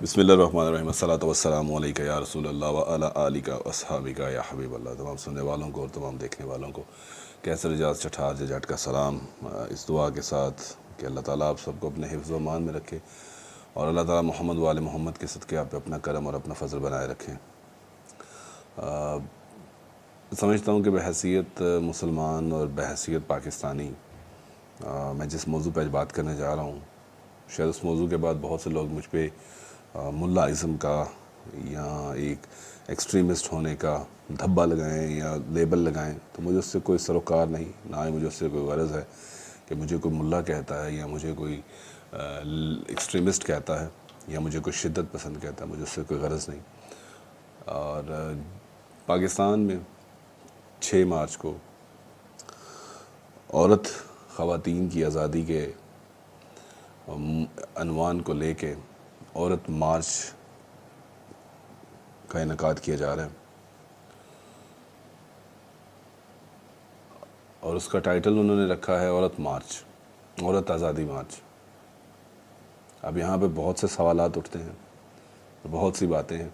بسم اللہ الرحمن الرحیم، الصلاۃ والسلام علیکہ یا رسول اللہ وعلی آلک و اصحابک یا حبیب اللہ۔ تمام سننے والوں کو اور تمام دیکھنے والوں کو کیسر اجاز چٹھار جٹ کا سلام، اس دعا کے ساتھ کہ اللہ تعالیٰ آپ سب کو اپنے حفظ و امان میں رکھے اور اللہ تعالیٰ محمد وآل محمد کے صدقے آپ پہ اپنا کرم اور اپنا فضل بنائے رکھیں۔ سمجھتا ہوں کہ بحیثیت مسلمان اور بحیثیت پاکستانی میں جس موضوع پہ بات کرنے جا رہا ہوں، شاید اس موضوع کے بعد بہت سے لوگ مجھ پہ ملا ازم کا یا ایک ایکسٹریمسٹ ہونے کا دھبا لگائیں یا لیبل لگائیں، تو مجھے اس سے کوئی سروکار نہیں، نہ ہی مجھے اس سے کوئی غرض ہے کہ مجھے کوئی ملا کہتا ہے یا مجھے کوئی ایکسٹریمسٹ کہتا ہے یا مجھے کوئی شدت پسند کہتا ہے، مجھے اس سے کوئی غرض نہیں۔ اور پاکستان میں 6 مارچ کو عورت خواتین کی آزادی کے عنوان کو لے کے عورت مارچ کا انعقاد کیا جا رہا ہے، اور اس کا ٹائٹل انہوں نے رکھا ہے عورت مارچ، عورت آزادی مارچ۔ اب یہاں پہ بہت سے سوالات اٹھتے ہیں، بہت سی باتیں ہیں،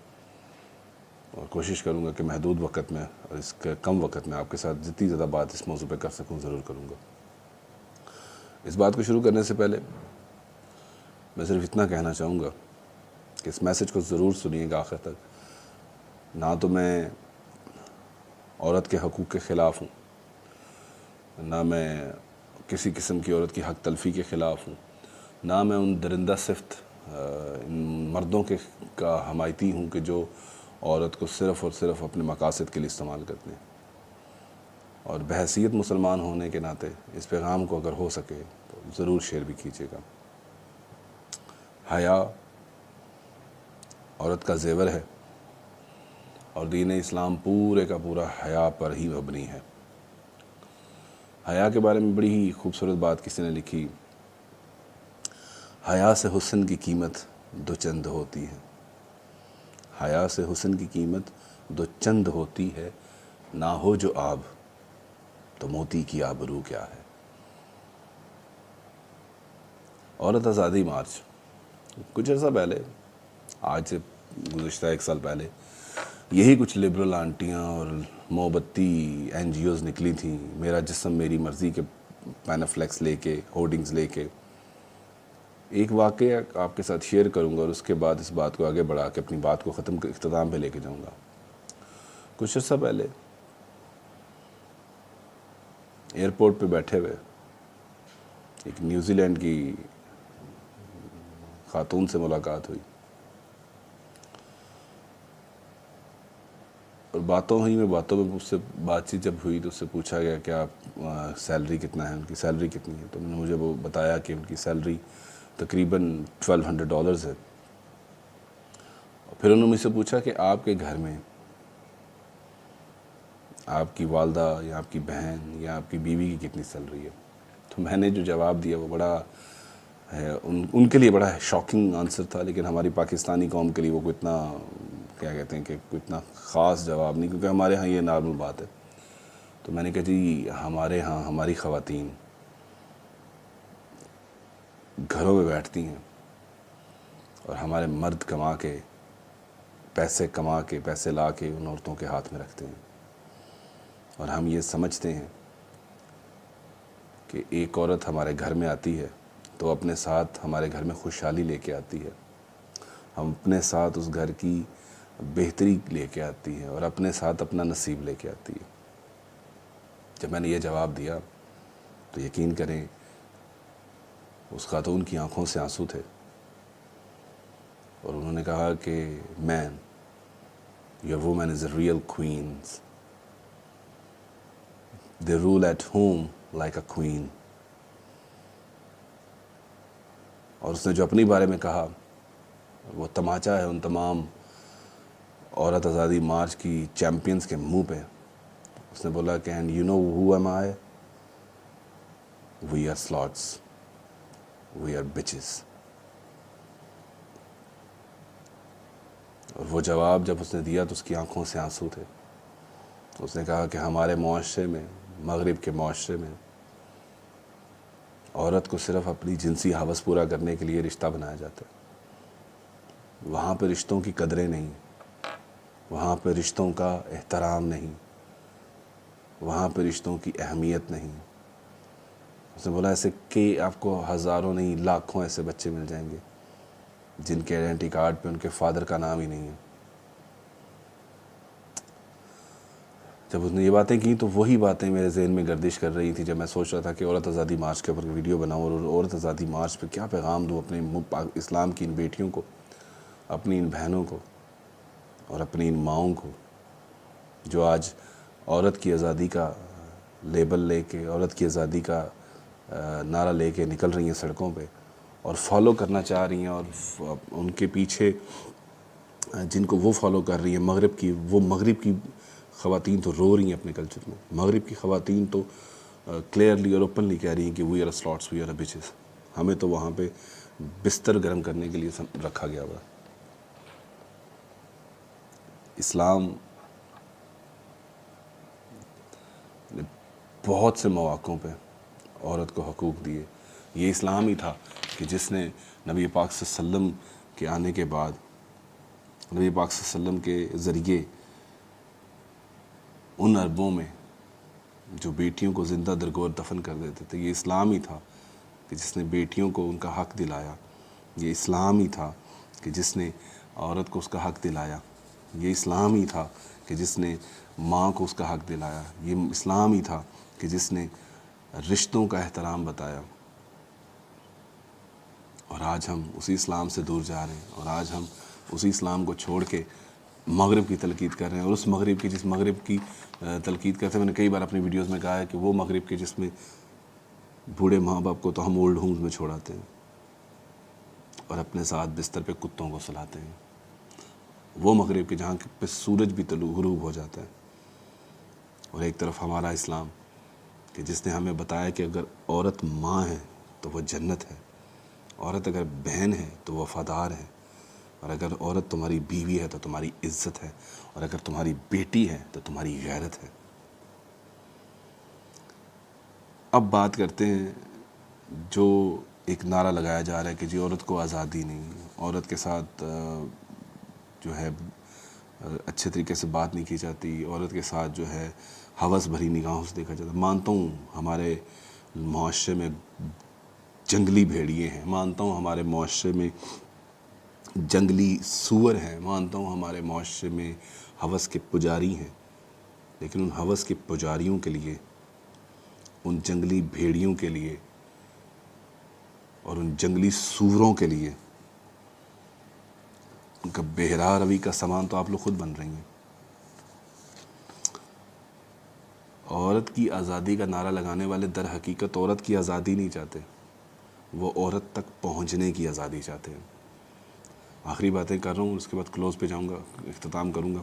اور کوشش کروں گا کہ محدود وقت میں اور اس کے کم وقت میں آپ کے ساتھ جتنی زیادہ بات اس موضوع پہ کر سکوں ضرور کروں گا۔ اس بات کو شروع کرنے سے پہلے میں صرف اتنا کہنا چاہوں گا کہ اس میسج کو ضرور سنیے گا آخر تک۔ نہ تو میں عورت کے حقوق کے خلاف ہوں، نہ میں کسی قسم کی عورت کی حق تلفی کے خلاف ہوں، نہ میں ان درندہ صفت مردوں کا حمایتی ہوں کہ جو عورت کو صرف اور صرف اپنے مقاصد کے لیے استعمال کرتے ہیں۔ اور بحیثیت مسلمان ہونے کے ناطے اس پیغام کو اگر ہو سکے تو ضرور شیئر بھی کیجیے گا۔ حیا عورت کا زیور ہے، اور دین اسلام پورے کا پورا حیا پر ہی مبنی ہے۔ حیا کے بارے میں بڑی ہی خوبصورت بات کسی نے لکھی، حیا سے حسن کی قیمت دو چند ہوتی ہے، حیا سے حسن کی قیمت دو چند ہوتی ہے، نہ ہو جو آب تو موتی کی آبرو کیا ہے۔ عورت آزادی مارچ کچھ عرصہ پہلے، آج سے گزشتہ 1 سال پہلے، یہی کچھ لبرل آنٹیاں اور موبتی این جی اوز نکلی تھیں، میرا جسم میری مرضی کے پینفلیکس لے کے، ہورڈنگز لے کے۔ ایک واقعہ آپ کے ساتھ شیئر کروں گا اور اس کے بعد اس بات کو آگے بڑھا کے اپنی بات کو اختتام پہ لے کے جاؤں گا۔ کچھ عرصہ پہلے ایئرپورٹ پہ بیٹھے ہوئے ایک نیوزی لینڈ کی خاتون سے ملاقات ہوئی، اور باتوں میں اس سے بات چیت جب ہوئی تو اس سے پوچھا گیا کہ آپ سیلری کتنا ہے، ان کی سیلری کتنی ہے، تو انہوں نے مجھے وہ بتایا کہ ان کی سیلری تقریباً $1200 ہے۔ اور پھر انہوں نے مجھ سے پوچھا کہ آپ کے گھر میں آپ کی والدہ یا آپ کی بہن یا آپ کی بیوی کی کتنی سیلری ہے؟ تو میں نے جو جواب دیا وہ بڑا ان کے لیے بڑا شاکنگ آنسر تھا، لیکن ہماری پاکستانی قوم کے لیے وہ کوئی اتنا کیا کہتے ہیں کہ کوئی اتنا خاص جواب نہیں، کیونکہ ہمارے ہاں یہ نارمل بات ہے۔ تو میں نے کہا جی ہمارے ہاں ہماری خواتین گھروں میں بیٹھتی ہیں اور ہمارے مرد پیسے لا کے ان عورتوں کے ہاتھ میں رکھتے ہیں، اور ہم یہ سمجھتے ہیں کہ ایک عورت ہمارے گھر میں آتی ہے تو اپنے ساتھ ہمارے گھر میں خوشحالی لے کے آتی ہے، ہم اپنے ساتھ اس گھر کی بہتری لے کے آتی ہے اور اپنے ساتھ اپنا نصیب لے کے آتی ہے۔ جب میں نے یہ جواب دیا تو یقین کریں اس خاتون کی آنکھوں سے آنسو تھے، اور انہوں نے کہا کہ مین your woman is a real queens, they rule at home like a queen۔ اور اس نے جو اپنی بارے میں کہا وہ تماچا ہے ان تمام عورت آزادی مارچ کی چیمپئنز کے منہ پہ۔ اس نے بولا کہ and you know who am I? We are sluts, we are bitches۔ اور وہ جواب جب اس نے دیا تو اس کی آنکھوں سے آنسو تھے۔ اس نے کہا کہ ہمارے معاشرے میں، مغرب کے معاشرے میں، عورت کو صرف اپنی جنسی ہوس پورا کرنے کے لیے رشتہ بنایا جاتا ہے، وہاں پہ رشتوں کی قدریں نہیں، وہاں پہ رشتوں کا احترام نہیں، وہاں پہ رشتوں کی اہمیت نہیں۔ اس نے بولا ایسے کہ آپ کو ہزاروں نہیں لاکھوں ایسے بچے مل جائیں گے جن کے آئیڈینٹی کارڈ پہ ان کے فادر کا نام ہی نہیں ہے۔ جب اس نے یہ باتیں کی تو وہی باتیں میرے ذہن میں گردش کر رہی تھی جب میں سوچ رہا تھا کہ عورت آزادی مارچ کے اوپر ویڈیو بناؤں اور عورت آزادی مارچ پہ کیا پیغام دوں اپنے اسلام کی ان بیٹیوں کو، اپنی ان بہنوں کو اور اپنی ان ماؤں کو جو آج عورت کی آزادی کا لیبل لے کے، عورت کی آزادی کا نعرہ لے کے نکل رہی ہیں سڑکوں پہ اور فالو کرنا چاہ رہی ہیں، اور ان کے پیچھے جن کو وہ فالو کر رہی ہیں مغرب کی خواتین تو رو رہی ہیں اپنے کلچر میں۔ مغرب کی خواتین تو کلیئرلی اور اوپنلی کہہ رہی ہیں کہ we are sluts, we are bitches, ہمیں تو وہاں پہ بستر گرم کرنے کے لیے رکھا گیا ہوا۔ اسلام نے بہت سے مواقعوں پہ عورت کو حقوق دیے۔ یہ اسلام ہی تھا کہ جس نے نبی پاک صلی اللہ علیہ وسلم کے آنے کے بعد، نبی پاک صلی اللہ علیہ وسلم کے ذریعے ان عربوں میں جو بیٹیوں کو زندہ درگور دفن کر دیتے تھے، یہ اسلام ہی تھا کہ جس نے بیٹیوں کو ان کا حق دلایا۔ یہ اسلام ہی تھا کہ جس نے عورت کو اس کا حق دلایا۔ یہ اسلام ہی تھا کہ جس نے ماں کو اس کا حق دلایا۔ یہ اسلام ہی تھا کہ جس نے رشتوں کا احترام بتایا۔ اور آج ہم اسی اسلام سے دور جا رہے ہیں، اور آج ہم اسی اسلام کو چھوڑ کے مغرب کی تلقین کر رہے ہیں، اور اس مغرب کی جس مغرب کی تلقین کرتے ہیں، میں نے کئی بار اپنی ویڈیوز میں کہا ہے کہ وہ مغرب کے جس میں بوڑھے ماں باپ کو تو ہم اولڈ ہومز میں چھوڑاتے ہیں اور اپنے ساتھ بستر پہ کتوں کو سلاتے ہیں۔ وہ مغرب کے جہاں پہ سورج بھی غروب ہو جاتا ہے، اور ایک طرف ہمارا اسلام کہ جس نے ہمیں بتایا کہ اگر عورت ماں ہے تو وہ جنت ہے، عورت اگر بہن ہے تو وفادار ہے، اور اگر عورت تمہاری بیوی ہے تو تمہاری عزت ہے، اور اگر تمہاری بیٹی ہے تو تمہاری غیرت ہے۔ اب بات کرتے ہیں جو ایک نعرہ لگایا جا رہا ہے کہ جی عورت کو آزادی نہیں، عورت کے ساتھ جو ہے اچھے طریقے سے بات نہیں کی جاتی، عورت کے ساتھ جو ہے ہوس بھری نگاہوں سے دیکھا جاتا ہے۔ مانتا ہوں ہمارے معاشرے میں جنگلی بھیڑیے ہیں، مانتا ہوں ہمارے معاشرے میں جنگلی سور ہیں، مانتا ہوں ہمارے معاشرے میں ہوس کے پجاری ہیں، لیکن ان ہوس کے پجاریوں کے لیے، ان جنگلی بھیڑیوں کے لیے اور ان جنگلی سوروں کے لیے ان کا بہرا روی کا سامان تو آپ لوگ خود بن رہی ہیں۔ عورت کی آزادی کا نعرہ لگانے والے در حقیقت عورت کی آزادی نہیں چاہتے، وہ عورت تک پہنچنے کی آزادی چاہتے ہیں۔ آخری باتیں کر رہا ہوں، اس کے بعد کلوز پہ جاؤں گا، اختتام کروں گا۔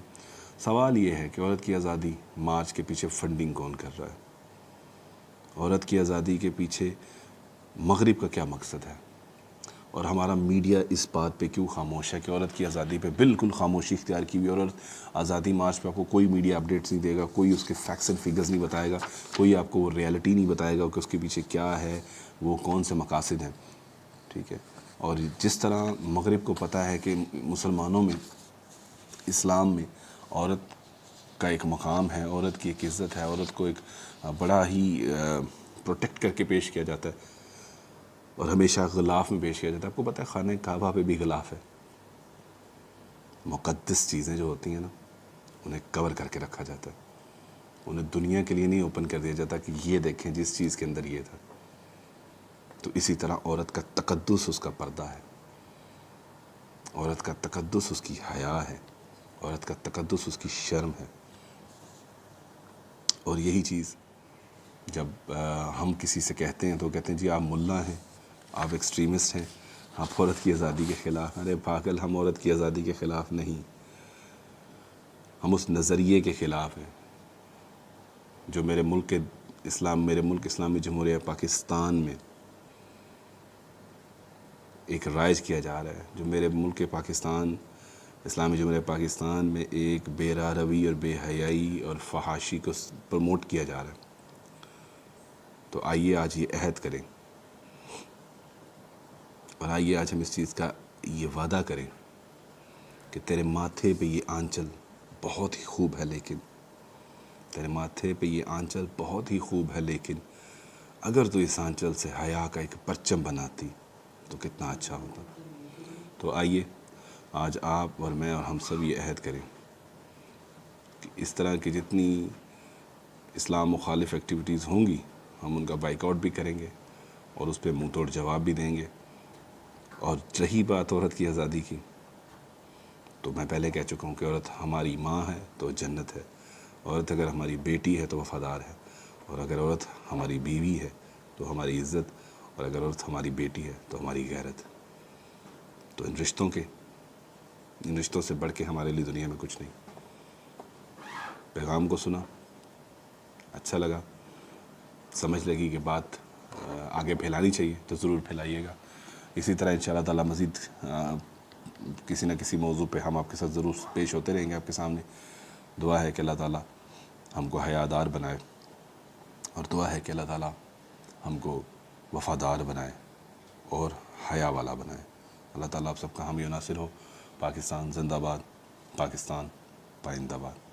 سوال یہ ہے کہ عورت کی آزادی مارچ کے پیچھے فنڈنگ کون کر رہا ہے؟ عورت کی آزادی کے پیچھے مغرب کا کیا مقصد ہے؟ اور ہمارا میڈیا اس بات پہ کیوں خاموش ہے کہ عورت کی آزادی پہ بالکل خاموشی اختیار کی ہوئی ہے؟ اور آزادی مارچ پہ آپ کو کوئی میڈیا اپڈیٹس نہیں دے گا، کوئی اس کے فیکٹس اینڈ فگرز نہیں بتائے گا، کوئی آپ کو وہ ریئلٹی نہیں بتائے گا کہ اس کے پیچھے کیا ہے، وہ کون سے مقاصد ہیں، ٹھیک ہے؟ اور جس طرح مغرب کو پتہ ہے کہ مسلمانوں میں، اسلام میں عورت کا ایک مقام ہے، عورت کی ایک عزت ہے، عورت کو ایک بڑا ہی پروٹیکٹ کر کے پیش کیا جاتا ہے اور ہمیشہ غلاف میں پیش کیا جاتا ہے۔ آپ کو پتہ ہے خانہ کعبہ پہ بھی غلاف ہے۔ مقدس چیزیں جو ہوتی ہیں نا، انہیں کور کر کے رکھا جاتا ہے، انہیں دنیا کے لیے نہیں اوپن کر دیا جاتا کہ یہ دیکھیں جس چیز کے اندر یہ تھا۔ تو اسی طرح عورت کا تقدس اس کا پردہ ہے، عورت کا تقدس اس کی حیا ہے، عورت کا تقدس اس کی شرم ہے۔ اور یہی چیز جب ہم کسی سے کہتے ہیں تو کہتے ہیں جی آپ ملا ہیں، آپ ایکسٹریمسٹ ہیں، آپ عورت کی آزادی کے خلاف۔ ارے پاگل، ہم عورت کی آزادی کے خلاف نہیں، ہم اس نظریے کے خلاف ہیں جو میرے ملک اسلامی جمہوریہ پاکستان میں ایک رائج کیا جا رہا ہے، جو میرے ملک پاکستان، اسلامی جمہوریہ پاکستان میں ایک بے راہ روی اور بے حیائی اور فحاشی کو پروموٹ کیا جا رہا ہے۔ تو آئیے آج یہ عہد کریں، اور آئیے آج ہم اس چیز کا یہ وعدہ کریں کہ تیرے ماتھے پہ یہ آنچل بہت ہی خوب ہے، لیکن تیرے ماتھے پہ یہ آنچل بہت ہی خوب ہے، لیکن اگر تو اس آنچل سے حیا کا ایک پرچم بناتی تو کتنا اچھا ہوتا۔ تو آئیے آج آپ اور میں اور ہم سب یہ عہد کریں کہ اس طرح کی جتنی اسلام مخالف ایکٹیویٹیز ہوں گی ہم ان کا بائیک آؤٹ بھی کریں گے اور اس پہ منہ توڑ جواب بھی دیں گے۔ اور رہی بات عورت کی آزادی کی، تو میں پہلے کہہ چکا ہوں کہ عورت ہماری ماں ہے تو جنت ہے، عورت اگر ہماری بیٹی ہے تو وفادار ہے، اور اگر عورت ہماری بیوی ہے تو ہماری عزت، اور اگر عورت ہماری بیٹی ہے تو ہماری غیرت۔ تو ان رشتوں سے بڑھ کے ہمارے لیے دنیا میں کچھ نہیں۔ پیغام کو سنا، اچھا لگا، سمجھ لگی کہ بات آگے پھیلانی چاہیے تو ضرور پھیلائیے گا۔ اسی طرح انشاءاللہ تعالی مزید کسی نہ کسی موضوع پہ ہم آپ کے ساتھ ضرور پیش ہوتے رہیں گے آپ کے سامنے۔ دعا ہے کہ اللہ تعالی ہم کو حیادار بنائے، اور دعا ہے کہ اللہ تعالی ہم کو وفادار بنائے اور حیا والا بنائے۔ اللہ تعالیٰ آپ سب کا حامی و ناصر ہو۔ پاکستان زندہ باد، پاکستان پائندہ باد۔